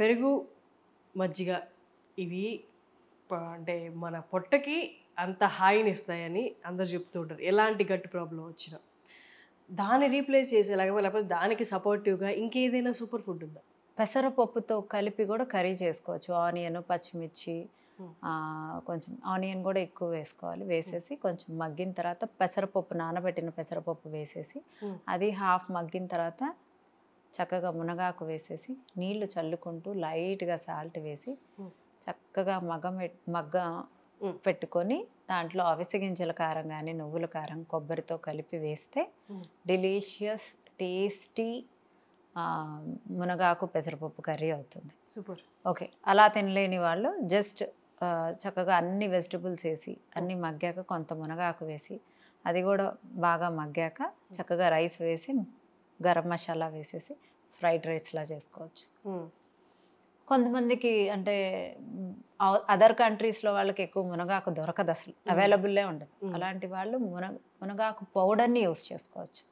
పెరుగు, మజ్జిగ ఇవి అంటే మన పొట్టకి అంత హాయినిస్తాయని అందరు చెప్తూ ఉంటారు. ఎలాంటి గట్ ప్రాబ్లం వచ్చినా. దాన్ని రీప్లేస్ చేసేలాగా లేకపోతే దానికి సపోర్టివ్‌గా ఇంకేదైనా సూపర్ ఫుడ్ ఉందా? పెసరపప్పుతో కలిపి కూడా కర్రీ చేసుకోవచ్చు. ఆనియన్, పచ్చిమిర్చి కొంచెం ఆనియన్ కూడా ఎక్కువ వేసుకోవాలి. వేసేసి కొంచెం మగ్గిన తర్వాత పెసరపప్పు నానబెట్టిన పెసరపప్పు వేసేసి అది హాఫ్ మగ్గిన తర్వాత చక్కగా మునగాకు వేసేసి నీళ్లు చల్లుకుంటూ లైట్గా సాల్ట్ వేసి చక్కగా మగ్గ పెట్టుకొని దాంట్లో అవిసె గింజల కారం కానీ నువ్వుల కారం కొబ్బరితో కలిపి వేస్తే డెలీషియస్ టేస్టీ మునగాకు పెసరపప్పు కర్రీ అవుతుంది. సూపర్. ఓకే, అలా తినలేని వాళ్ళు జస్ట్ చక్కగా అన్ని వెజిటబుల్స్ వేసి అన్నీ మగ్గాక కొంత మునగాకు వేసి అది కూడా బాగా మగ్గాక చక్కగా రైస్ వేసి గరం మసాలా వేసేసి ఫ్రైడ్ రైస్లా చేసుకోవచ్చు. కొంతమందికి అంటే అదర్ కంట్రీస్లో వాళ్ళకి ఎక్కువ మునగాకు దొరకదు, అసలు అవైలబుల్లే ఉండదు. అలాంటి వాళ్ళు మునగాకు పౌడర్ని యూస్ చేసుకోవచ్చు.